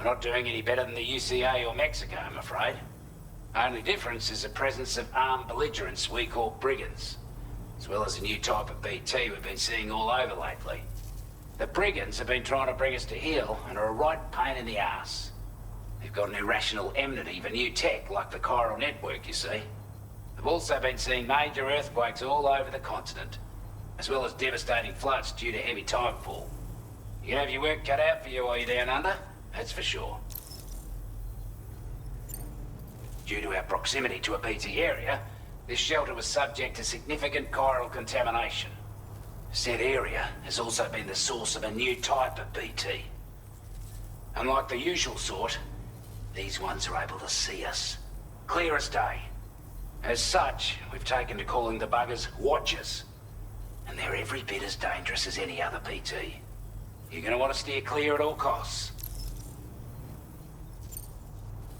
not doing any better than the UCA or Mexico, I'm afraid. Only difference is the presence of armed belligerents we call brigands, as well as a new type of BT we've been seeing all over lately. The brigands have been trying to bring us to heel and are a right pain in the ass. They've got an irrational enmity for new tech like the chiral network, you see. They've also been seeing major earthquakes all over the continent, as well as devastating floods due to heavy timefall. You can have your work cut out for you while you're down under, that's for sure. Due to our proximity to a BT area, this shelter was subject to significant chiral contamination. Said area has also been the source of a new type of BT. Unlike the usual sort, these ones are able to see us, clear as day. As such, we've taken to calling the buggers Watchers, and they're every bit as dangerous as any other BT. You're gonna want to steer clear at all costs.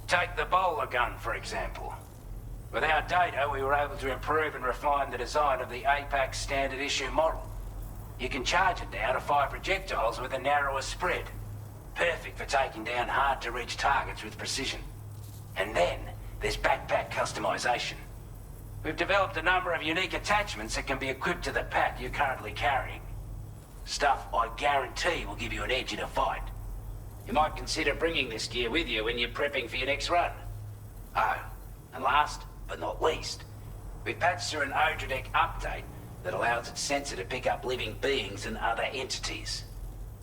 Take the bowler gun, for example. With our data, we were able to improve and refine the design of the APAC standard issue model. You can charge it now to fire projectiles with a narrower spread. Perfect for taking down hard-to-reach targets with precision. And then, there's backpack customization. We've developed a number of unique attachments that can be equipped to the pack you're currently carrying. Stuff I guarantee will give you an edge in a fight. You might consider bringing this gear with you when you're prepping for your next run. Oh, and last but not least, we've patched through an Odradek update that allows its sensor to pick up living beings and other entities.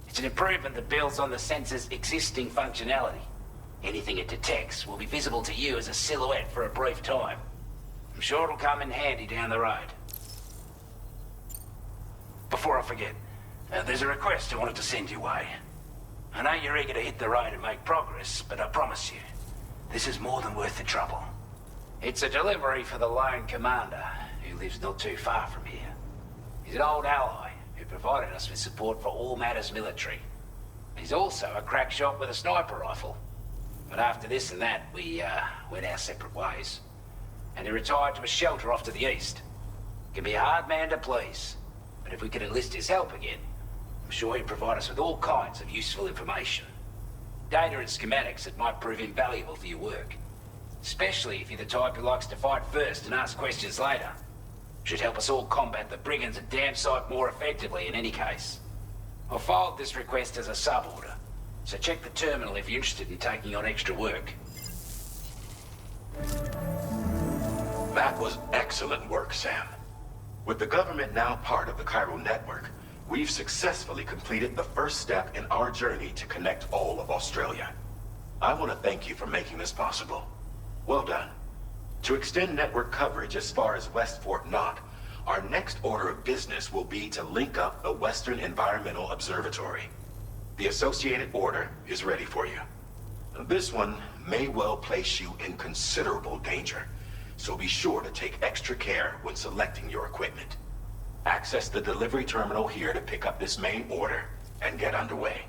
It's an improvement that builds on the sensor's existing functionality. Anything it detects will be visible to you as a silhouette for a brief time. I'm sure it'll come in handy down the road. Before I forget, there's a request I wanted to send your way. I know you're eager to hit the road and make progress, but I promise you, this is more than worth the trouble. It's a delivery for the lone commander, who lives not too far from here. He's an old ally who provided us with support for all matters military. He's also a crack shot with a sniper rifle. But after this and that, we went our separate ways. And he retired to a shelter off to the east. He can be a hard man to please, but if we could enlist his help again, I'm sure he'd provide us with all kinds of useful information. Data and schematics that might prove invaluable for your work. Especially if you're the type who likes to fight first and ask questions later. Should help us all combat the brigands a damn sight more effectively in any case. I'll filed this request as a sub-order, so check the terminal if you're interested in taking on extra work. That was excellent work, Sam. With the government now part of the chiral network, we've successfully completed the first step in our journey to connect all of Australia. I want to thank you for making this possible. Well done. To extend network coverage as far as West Fort Knott, our next order of business will be to link up the Western Environmental Observatory. The associated order is ready for you. This one may well place you in considerable danger, so be sure to take extra care when selecting your equipment. Access the delivery terminal here to pick up this main order and get underway.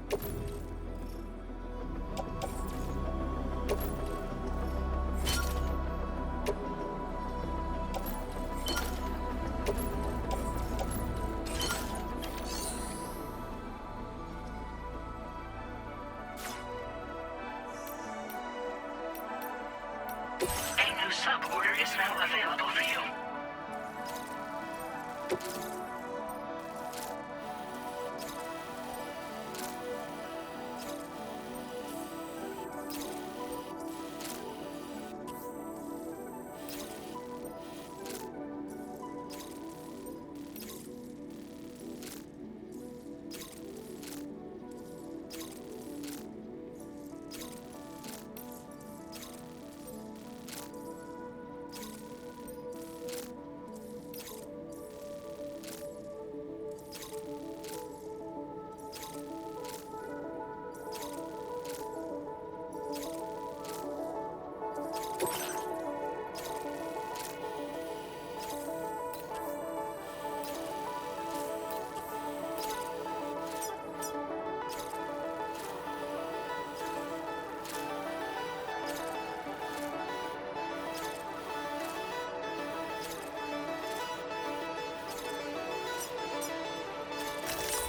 A new sub-order is now available for you.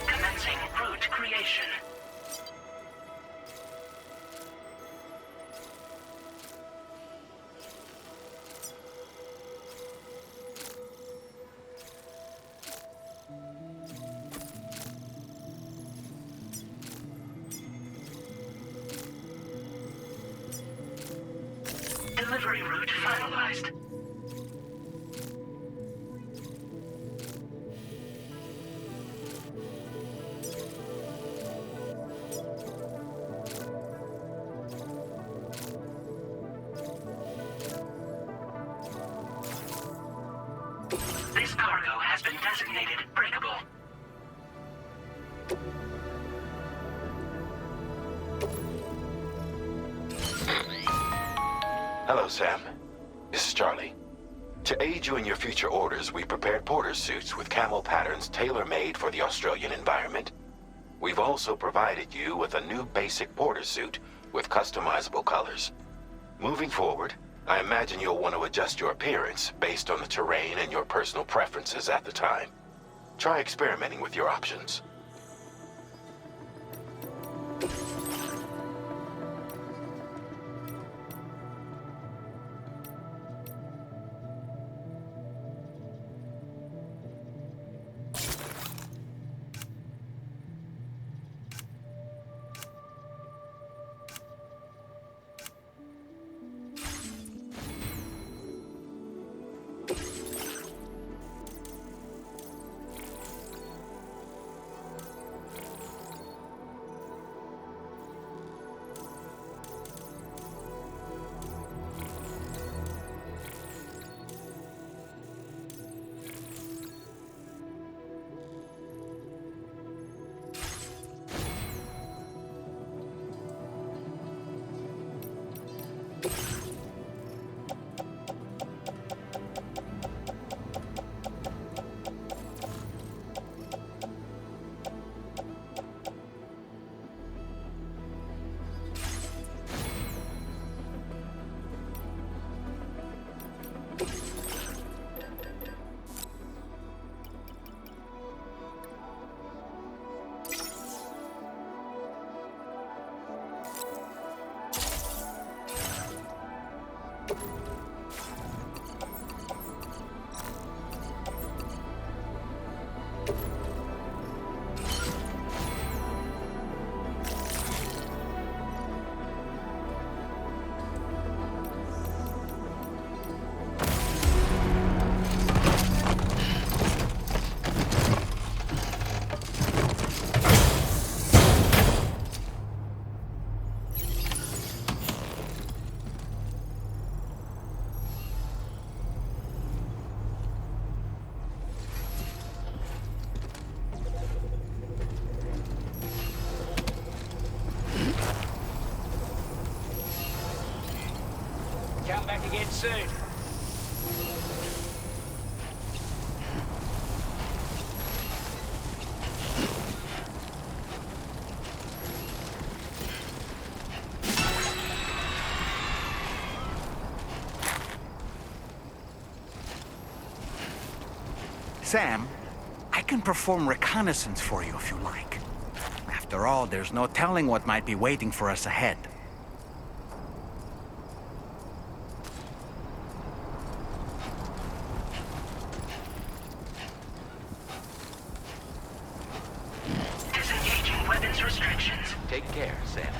Commencing route creation. Delivery route finalized. This cargo has been designated breakable. Hello, Sam. This is Charlie. To aid you in your future orders, we prepared porter suits with camel patterns tailor-made for the Australian environment. We've also provided you with a new basic porter suit with customizable colors. Moving forward, I imagine you'll want to adjust your appearance based on the terrain and your personal preferences at the time. Try experimenting with your options. Come back again soon. Sam, I can perform reconnaissance for you if you like. After all, there's no telling what might be waiting for us ahead. Disengaging weapons restrictions. Take care, Sam.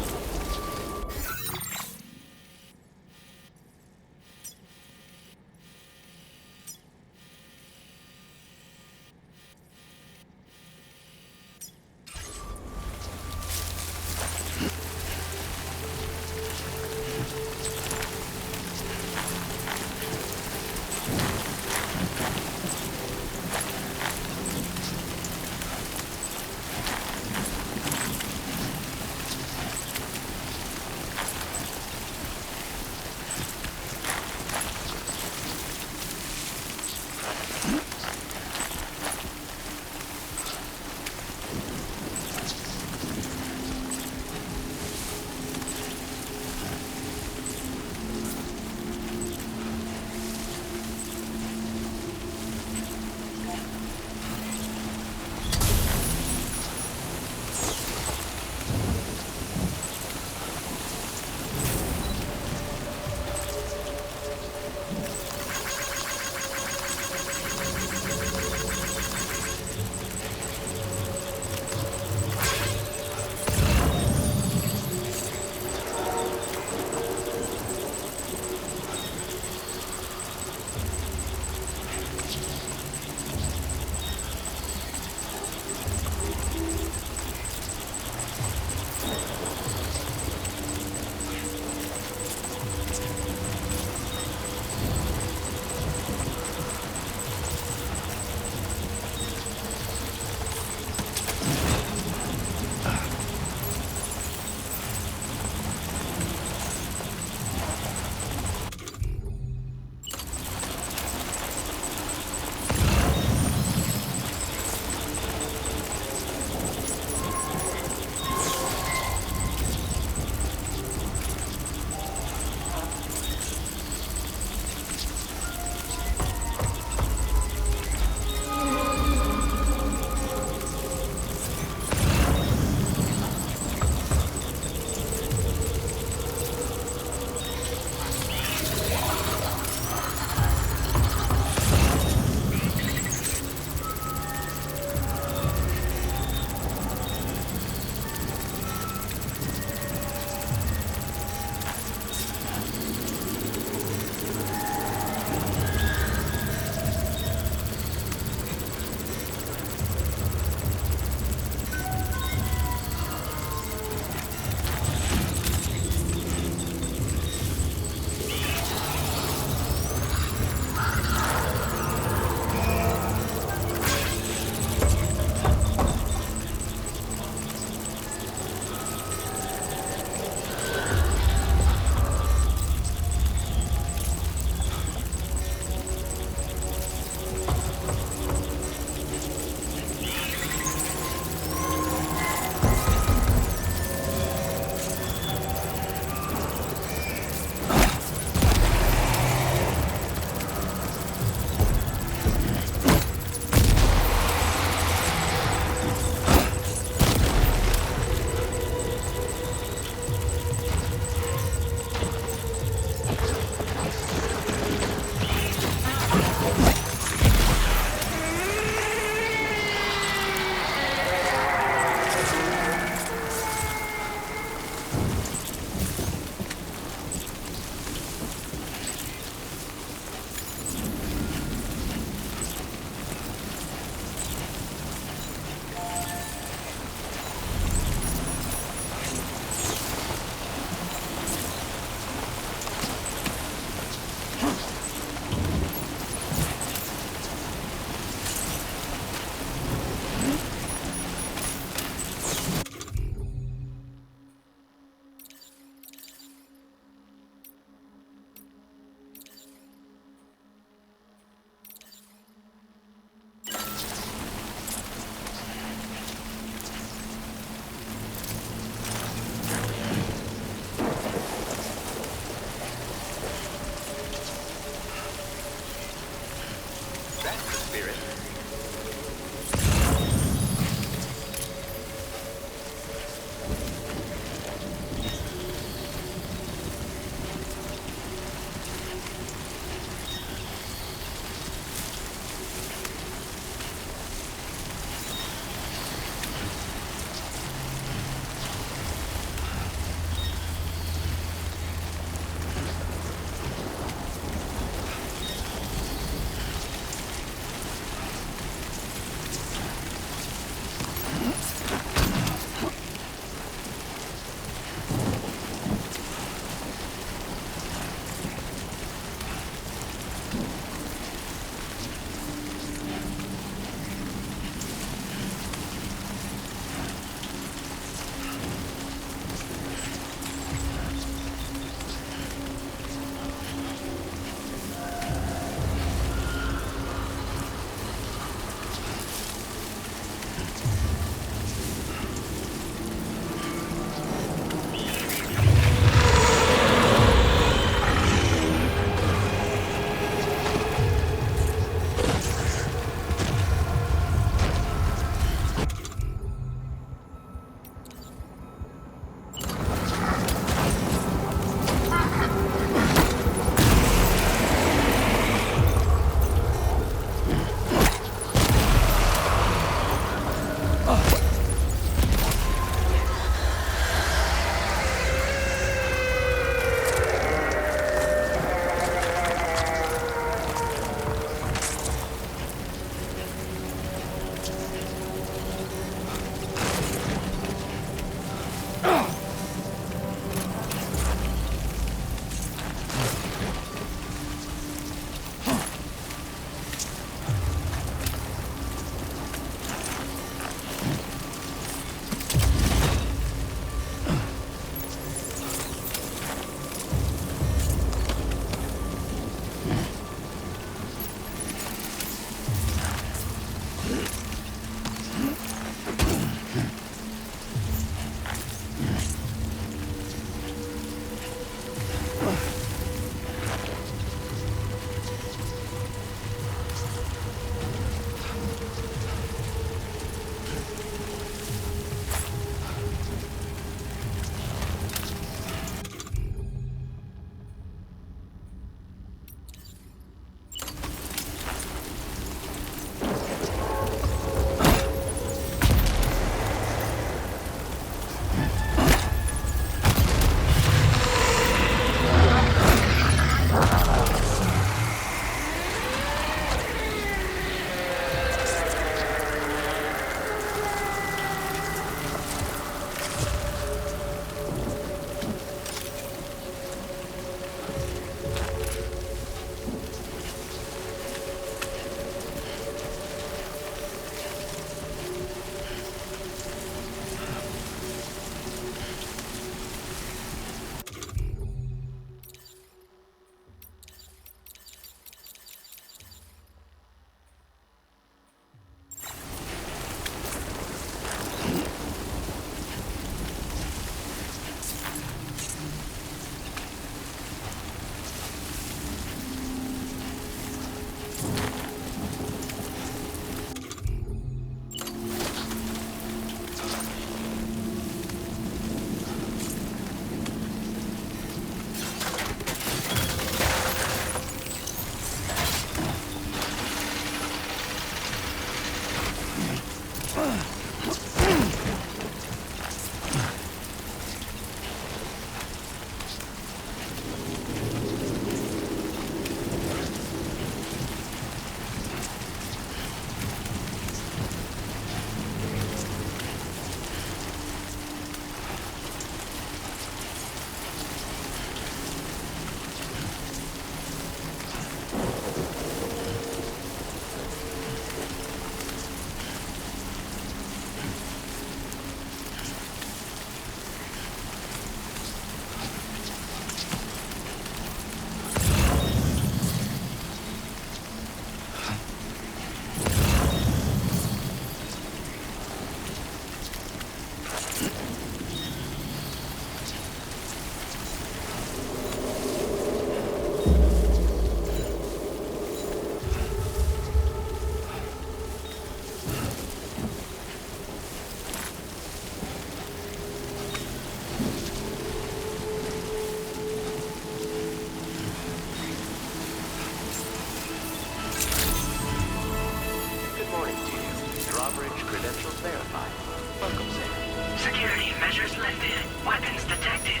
Weapons detected.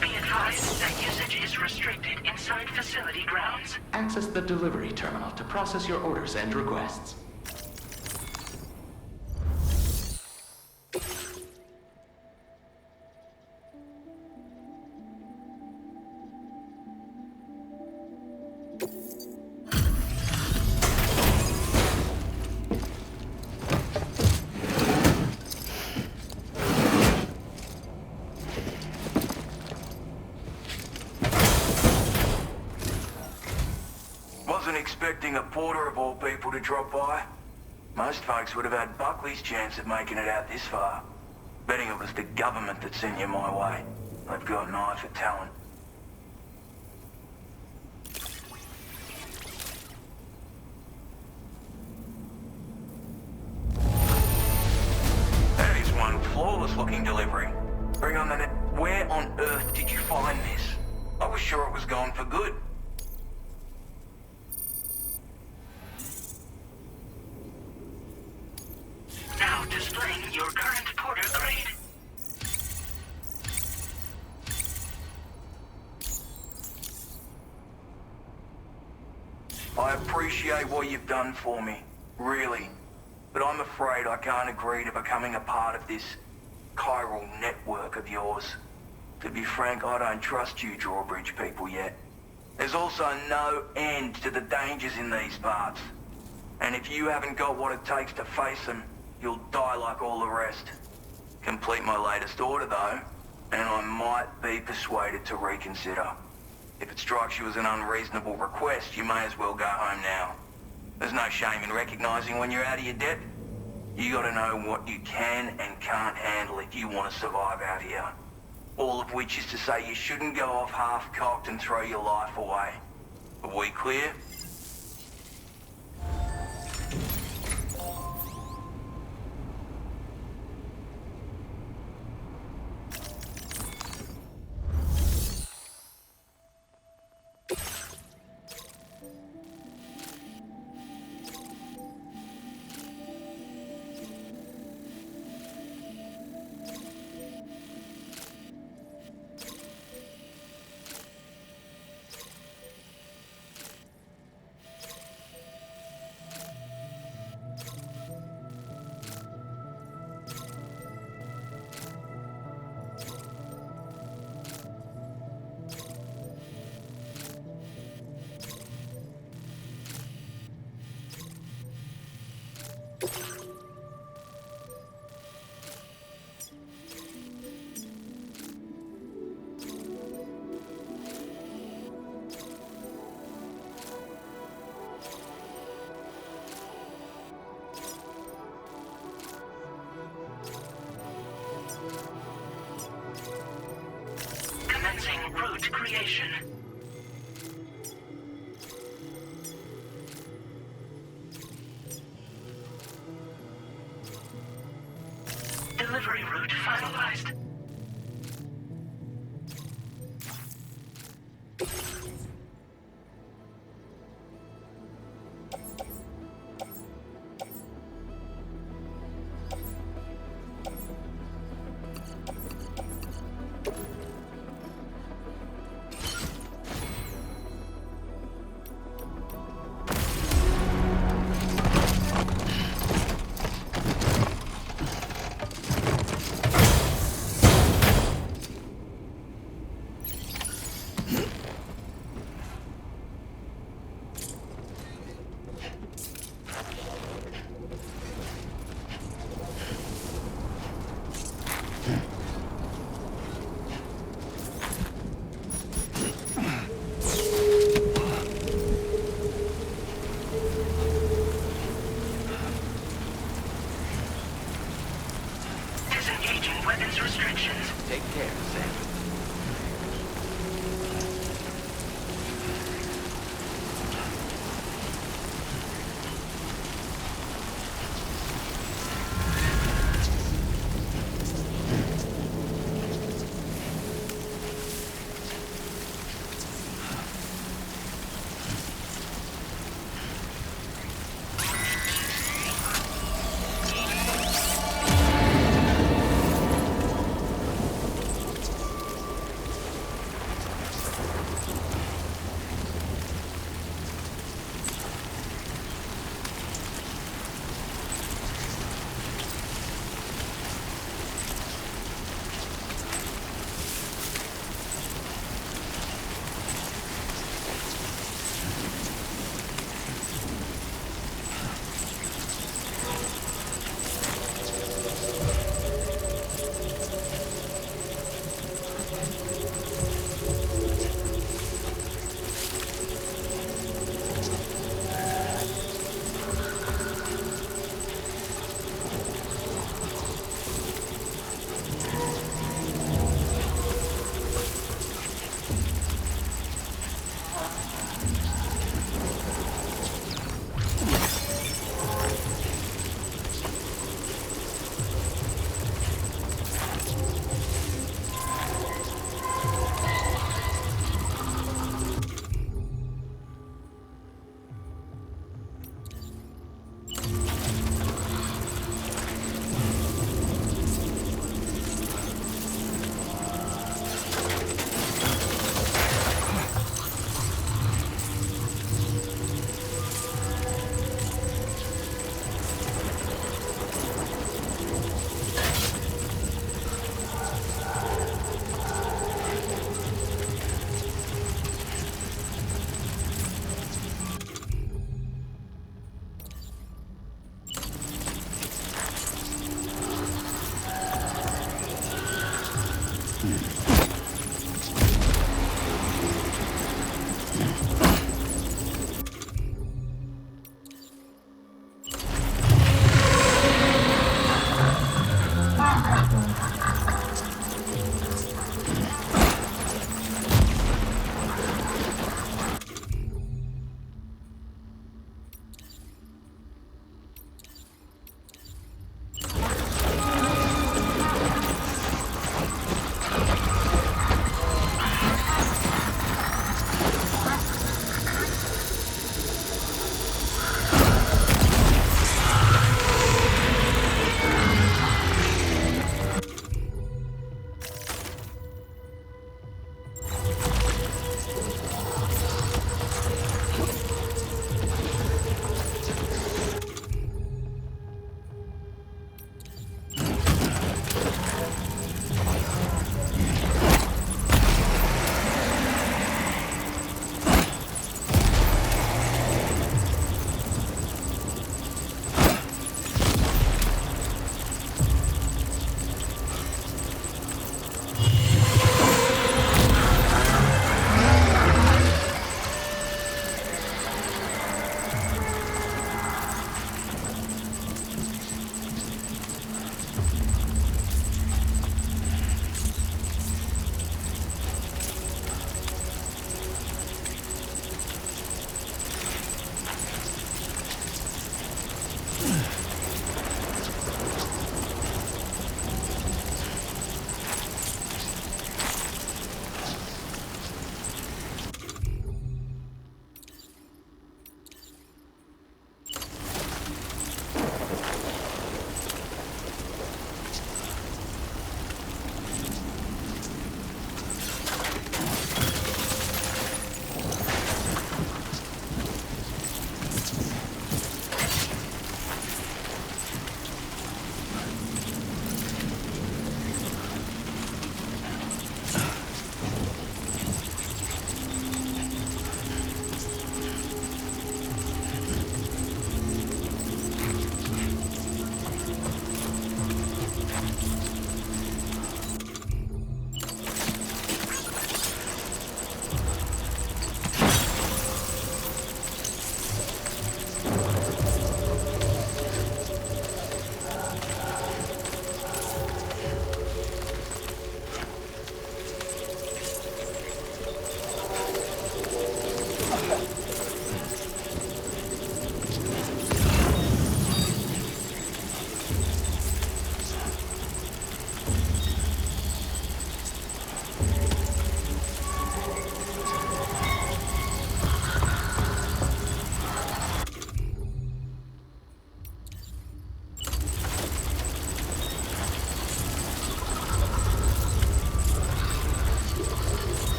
Be advised that usage is restricted inside facility grounds. Access the delivery terminal to process your orders and requests. Wasn't expecting a porter of all people to drop by. Most folks would have had Buckley's chance of making it out this far. Betting it was the government that sent you my way. They've got an eye for talent. That is one flawless looking delivery. Bring on the net. Where on earth did you find this? I was sure it was gone for good. Now displaying your current porter grade. I appreciate what you've done for me, really. But I'm afraid I can't agree to becoming a part of this chiral network of yours. To be frank, I don't trust you drawbridge people yet. There's also no end to the dangers in these parts. And if you haven't got what it takes to face them, you'll die like all the rest. Complete my latest order though, and I might be persuaded to reconsider. If it strikes you as an unreasonable request, you may as well go home now. There's no shame in recognizing when you're out of your depth. You gotta know what you can and can't handle if you want to survive out here. All of which is to say you shouldn't go off half-cocked and throw your life away. Are we clear? Commencing route creation. Delivery route finalized.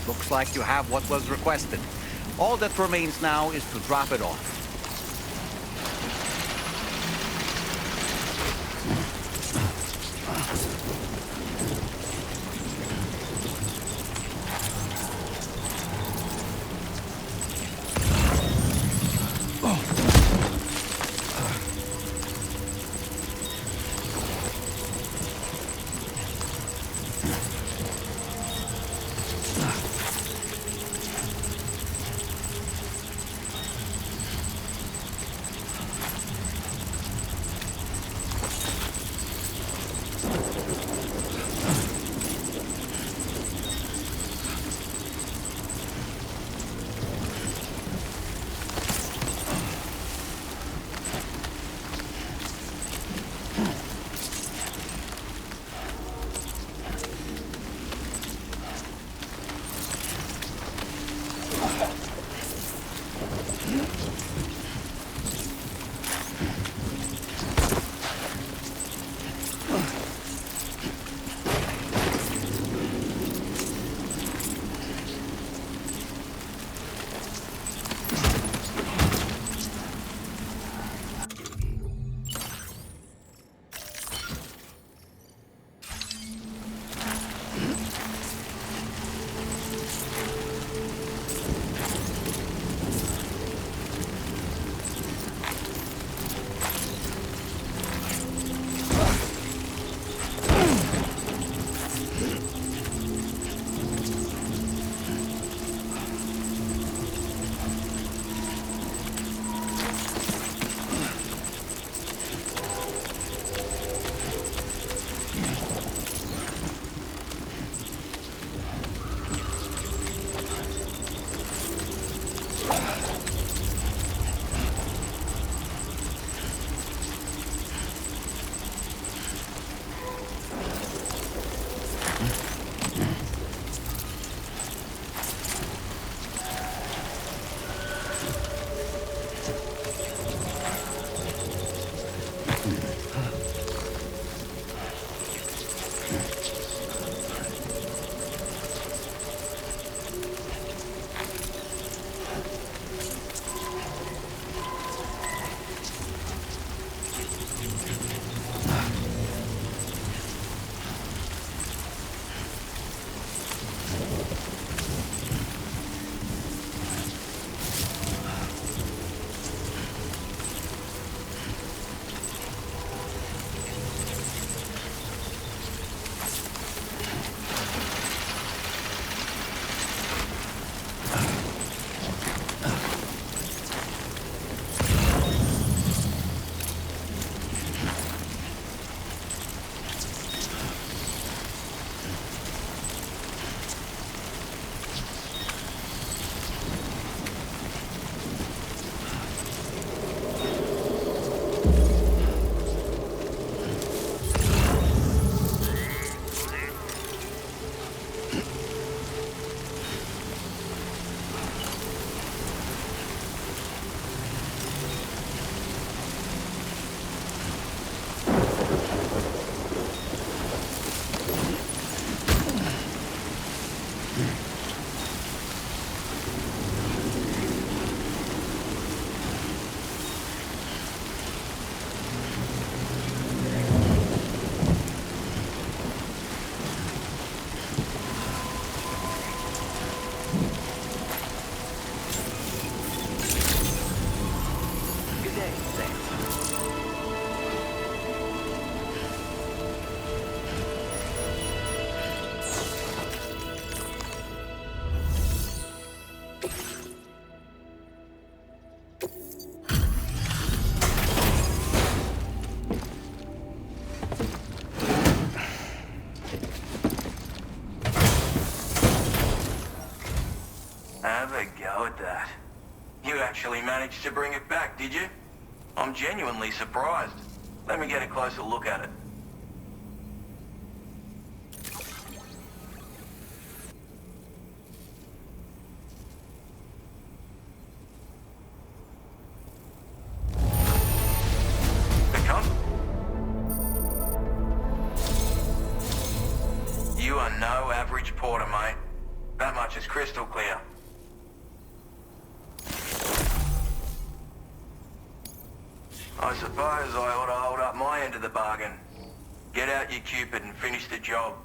Looks like you have what was requested. All that remains now is to drop it off. that. You actually managed to bring it back, did you? I'm genuinely surprised. Let me get a closer look at it. You are no average porter, mate. That much is crystal clear. I suppose I ought to hold up my end of the bargain. Get out your Cupid and finish the job.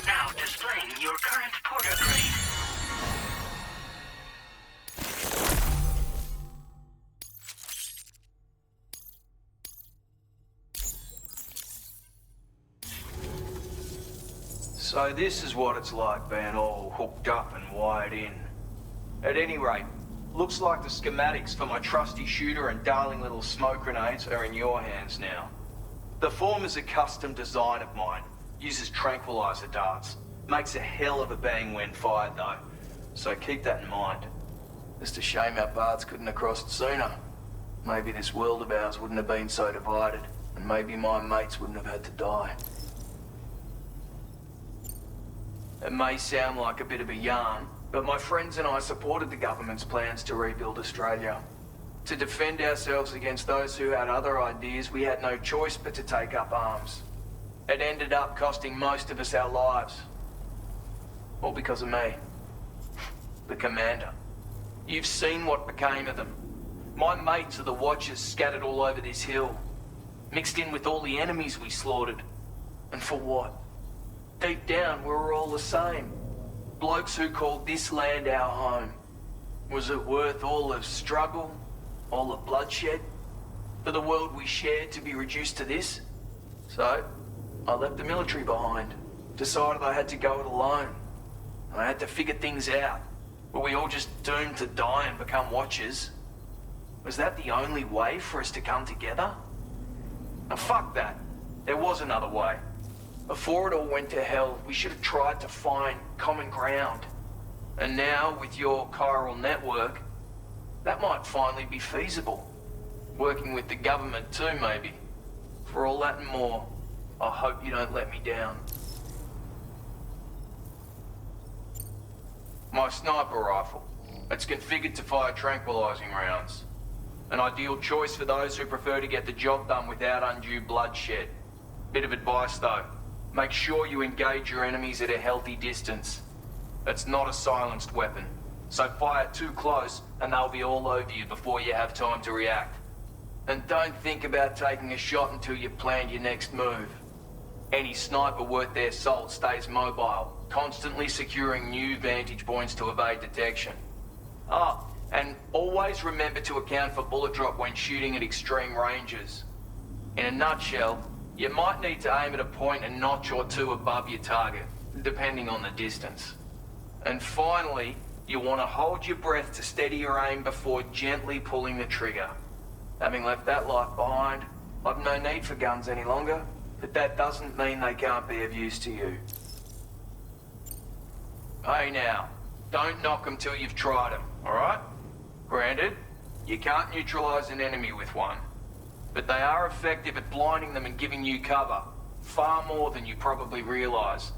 Now displaying your current porter grade. So this is what it's like being all hooked up and wired in. At any rate, looks like the schematics for my trusty shooter and darling little smoke grenades are in your hands now. The form is a custom design of mine. Uses tranquilizer darts. Makes a hell of a bang when fired though. So keep that in mind. Just a shame our paths couldn't have crossed sooner. Maybe this world of ours wouldn't have been so divided. And maybe my mates wouldn't have had to die. It may sound like a bit of a yarn, but my friends and I supported the government's plans to rebuild Australia. To defend ourselves against those who had other ideas, we had no choice but to take up arms. It ended up costing most of us our lives. All because of me. The commander. You've seen what became of them. My mates are the Watchers scattered all over this hill. Mixed in with all the enemies we slaughtered. And for what? Deep down, we were all the same. Blokes who called this land our home. Was it worth all the struggle? All the bloodshed? For the world we shared to be reduced to this? So, I left the military behind. Decided I had to go it alone. And I had to figure things out. Were we all just doomed to die and become Watchers? Was that the only way for us to come together? Now fuck that. There was another way. Before it all went to hell, we should have tried to find common ground. And now, with your chiral network, that might finally be feasible. Working with the government too, maybe. For all that and more, I hope you don't let me down. My sniper rifle. It's configured to fire tranquilizing rounds. An ideal choice for those who prefer to get the job done without undue bloodshed. Bit of advice though. Make sure you engage your enemies at a healthy distance. It's not a silenced weapon, so fire too close and they'll be all over you before you have time to react. And don't think about taking a shot until you've planned your next move. Any sniper worth their salt stays mobile, constantly securing new vantage points to evade detection. Ah, and always remember to account for bullet drop when shooting at extreme ranges. In a nutshell, you might need to aim at a point a notch or two above your target, depending on the distance. And finally, you want to hold your breath to steady your aim before gently pulling the trigger. Having left that life behind, I've no need for guns any longer, but that doesn't mean they can't be of use to you. Hey now, don't knock them till you've tried them, alright? Granted, you can't neutralize an enemy with one. But they are effective at blinding them and giving you cover. Far more than you probably realize.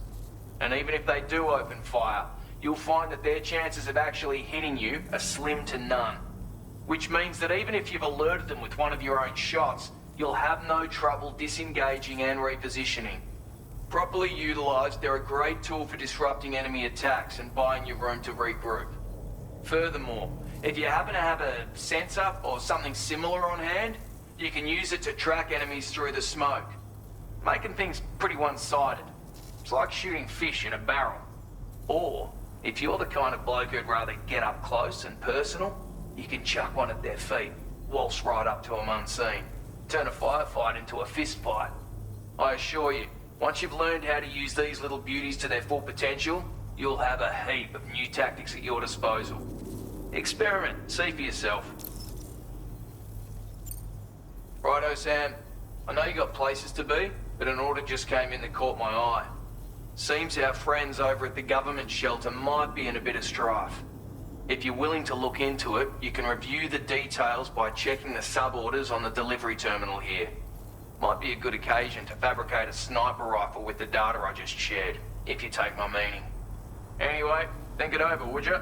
And even if they do open fire, you'll find that their chances of actually hitting you are slim to none. Which means that even if you've alerted them with one of your own shots, you'll have no trouble disengaging and repositioning. Properly utilized, they're a great tool for disrupting enemy attacks and buying you room to regroup. Furthermore, if you happen to have a sensor or something similar on hand, you can use it to track enemies through the smoke, making things pretty one-sided. It's like shooting fish in a barrel. Or, if you're the kind of bloke who'd rather get up close and personal, you can chuck one at their feet, waltz right up to them unseen, turn a firefight into a fist fight. I assure you, once you've learned how to use these little beauties to their full potential, you'll have a heap of new tactics at your disposal. Experiment, see for yourself. Righto, Sam. I know you got places to be, but an order just came in that caught my eye. Seems our friends over at the government shelter might be in a bit of strife. If you're willing to look into it, you can review the details by checking the sub-orders on the delivery terminal here. Might be a good occasion to fabricate a sniper rifle with the data I just shared, if you take my meaning. Anyway, think it over, would you?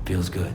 Feels good.